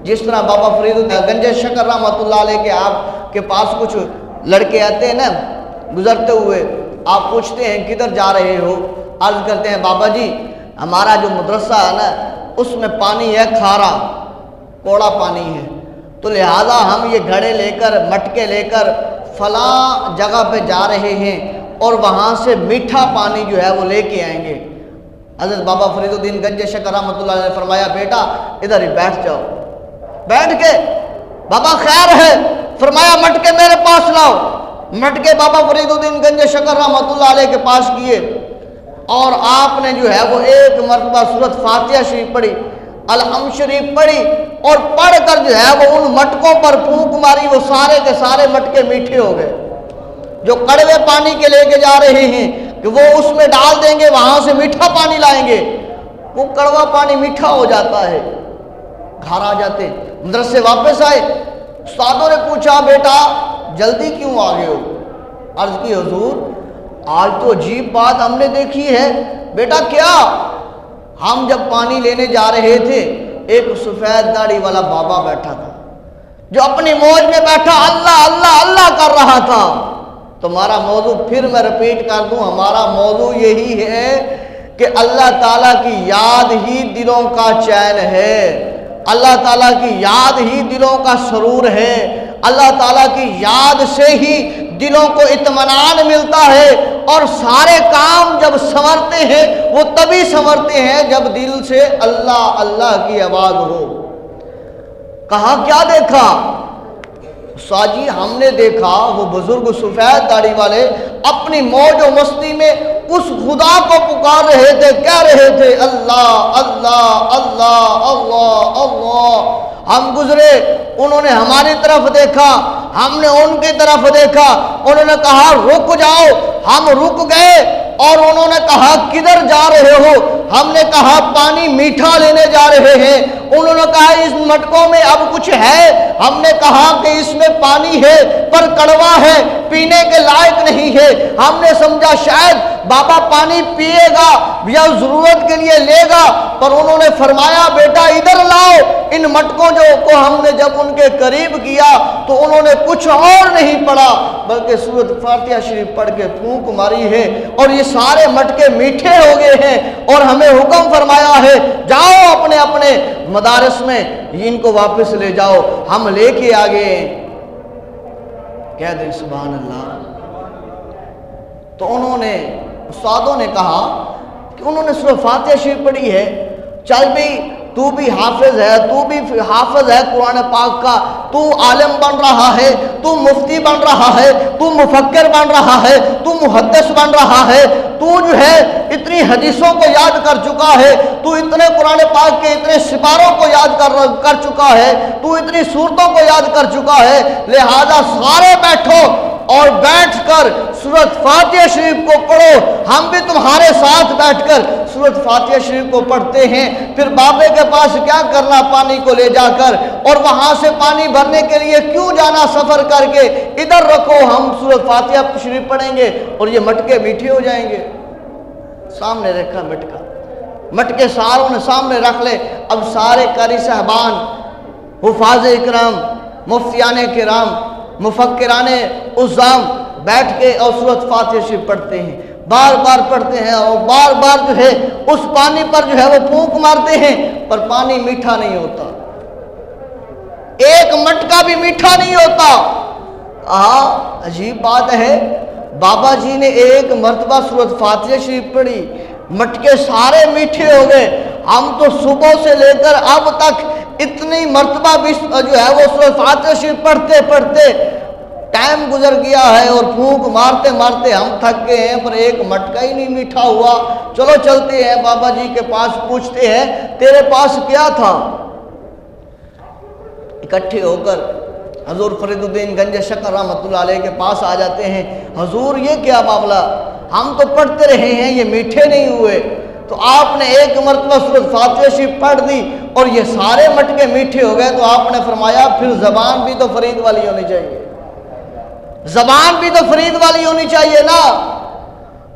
جس طرح بابا فرید گنج شکر رحمۃ اللہ علیہ کے آپ کے پاس کچھ لڑکے آتے ہیں نا گزرتے ہوئے، آپ پوچھتے ہیں کدھر جا رہے ہو، عرض کرتے ہیں بابا جی ہمارا جو مدرسہ ہے نا اس میں پانی ہے کھارا، کوڑا پانی ہے، تو لہٰذا ہم یہ گھڑے لے کر مٹکے لے کر فلاں جگہ پہ جا رہے ہیں اور وہاں سے میٹھا پانی جو ہے وہ لے کے آئیں گے۔ حضرت بابا فرید الدین گنج شکر رحمۃ اللہ علیہ نے فرمایا بیٹا ادھر ہی بیٹھ جاؤ۔ بیٹھ کے بابا خیر ہے، فرمایا مٹکے میرے پاس لاؤ۔ مٹکے بابا فرید الدین گنج شکر رحمۃ اللہ علیہ کے پاس کیے اور آپ نے جو ہے وہ ایک مرتبہ سورۃ فاتحہ شریف پڑھی، الحمد شریف پڑھی اور پڑھ کر جو ہے وہ ان مٹکوں پر پھونک ماری، وہ سارے کے سارے مٹکے میٹھے ہو گئے۔ جو کڑوے پانی کے لے کے جا رہے ہیں کہ وہ اس میں ڈال دیں گے وہاں سے میٹھا پانی لائیں گے، وہ کڑوا پانی میٹھا ہو جاتا ہے۔ گھر آ جاتے، مدرسے واپس آئے، استادوں نے پوچھا بیٹا جلدی کیوں آ گئے ہو؟ عرض کی حضور آج تو عجیب بات ہم نے دیکھی ہے۔ بیٹا کیا؟ ہم جب پانی لینے جا رہے تھے ایک سفید داڑھی والا بابا بیٹھا تھا جو اپنی موج میں بیٹھا اللہ اللہ اللہ کر رہا تھا۔ تمہارا موضوع پھر میں رپیٹ کر دوں، ہمارا موضوع یہی ہے کہ اللہ تعالیٰ کی یاد ہی دلوں کا چین ہے، اللہ تعالیٰ کی یاد ہی دلوں کا سرور ہے، اللہ تعالیٰ کی یاد سے ہی دلوں کو اطمینان ملتا ہے، اور سارے کام جب سنورتے ہیں وہ تبھی سنورتے ہیں جب دل سے اللہ اللہ کی آواز ہو۔ کہا کیا دیکھا؟ ساجی ہم نے دیکھا وہ بزرگ سفید داڑھی والے اپنی موج و مستی میں اس خدا کو پکار رہے تھے، کہہ رہے تھے اللہ اللہ اللہ اللہ اللہ۔ ہم گزرے، انہوں نے ہماری طرف دیکھا، ہم نے ان کی طرف دیکھا، انہوں نے کہا رک جاؤ، ہم رک گئے اور انہوں نے کہا کدھر جا رہے ہو؟ ہم نے کہا پانی میٹھا لینے جا رہے ہیں۔ انہوں نے کہا اس مٹکوں میں اب کچھ ہے؟ ہم نے کہا کہ اس میں پانی ہے پر کڑوا ہے، پینے کے لائق نہیں ہے۔ ہم نے سمجھا شاید بابا پانی پیے گا یا ضرورت کے لیے لے گا، پر انہوں نے فرمایا بیٹا ادھر لاؤ۔ ان مٹکوں کو ہم نے جب ان کے قریب کیا تو انہوں نے کچھ اور نہیں پڑھا بلکہ سورۃ فاتحہ شریف پڑھ کے پھونک ماری ہے اور یہ سارے مٹکے میٹھے ہو گئے ہیں، اور ہمیں حکم فرمایا ہے جاؤ اپنے اپنے مدارس میں ان کو واپس لے جاؤ۔ ہم لے کے آگے کہہ دیں سبحان اللہ۔ تو انہوں نے استادوں نے کہا کہ انہوں نے سورۃ فاتحہ شریف پڑھی ہے، چل بھی تو بھی حافظ ہے، تو بھی حافظ ہے قرآن پاک کا، تو عالم بن رہا ہے، تو مفتی بن رہا ہے، تو مفکر بن رہا ہے، تو محدث بن رہا ہے، تو جو ہے اتنی حدیثوں کو یاد کر چکا ہے، تو اتنے قرآن پاک کے اتنے سپاروں کو یاد کر چکا ہے، تو اتنی صورتوں کو یاد کر چکا ہے، لہذا سارے بیٹھو اور بیٹھ کر سورۃ فاتحہ شریف کو پڑھو۔ ہم بھی تمہارے ساتھ بیٹھ کر سورۃ فاتحہ شریف کو پڑھتے ہیں۔ پھر بابے کے پاس کیا کرنا پانی کو لے جا کر، اور وہاں سے پانی بھرنے کے لیے کیوں جانا سفر کر کے، ادھر رکھو ہم سورۃ فاتحہ شریف پڑھیں گے اور یہ مٹکے میٹھے ہو جائیں گے۔ سامنے رکھا مٹکا، مٹکے ساروں نے سامنے رکھ لے۔ اب سارے قاری صاحبان، حفاظ اکرام، مفتیان کرام، مفکران عظام بیٹھ کے اور سورۃ فاتحہ شریف پڑھتے ہیں، بار بار پڑھتے ہیں اور بار بار جو ہے اس پانی پر جو ہے وہ پھونک مارتے ہیں، پر پانی میٹھا نہیں ہوتا، ایک مٹکا بھی میٹھا نہیں ہوتا۔ عجیب بات ہے، بابا جی نے ایک مرتبہ سورۃ فاتحہ شریف پڑھی، مٹکے سارے میٹھے ہو گئے۔ ہم تو صبح سے لے کر اب تک اتنی مرتبہ بھی جو ہے وہ سورۃ فاتحہ شریف پڑھتے پڑھتے ٹائم گزر گیا ہے اور پھونک مارتے مارتے ہم تھک گئے ہیں، پر ایک مٹکا ہی نہیں میٹھا ہوا۔ چلو چلتے ہیں بابا جی کے پاس، پوچھتے ہیں تیرے پاس کیا تھا؟ اکٹھے ہو کر حضور فرید الدین گنج شکر رحمۃ اللہ علیہ کے پاس آ جاتے ہیں۔ حضور یہ کیا معاملہ؟ ہم تو پڑھتے رہے ہیں، یہ میٹھے نہیں ہوئے۔ تو آپ نے ایک مرتبہ سورۃ فاتحہ شریف پڑھ دی اور یہ سارے مٹکے میٹھے ہو گئے، تو آپ نے فرمایا پھر زبان بھی تو فرید والی ہونی چاہیے، زبان بھی تو فرید والی ہونی چاہیے نا۔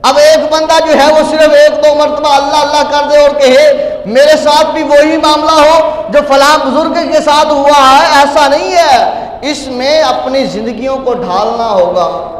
اب ایک بندہ جو ہے وہ صرف ایک دو مرتبہ اللہ اللہ کر دے اور کہے میرے ساتھ بھی وہی معاملہ ہو جو فلاں بزرگ کے ساتھ ہوا ہے، ایسا نہیں ہے، اس میں اپنی زندگیوں کو ڈھالنا ہوگا۔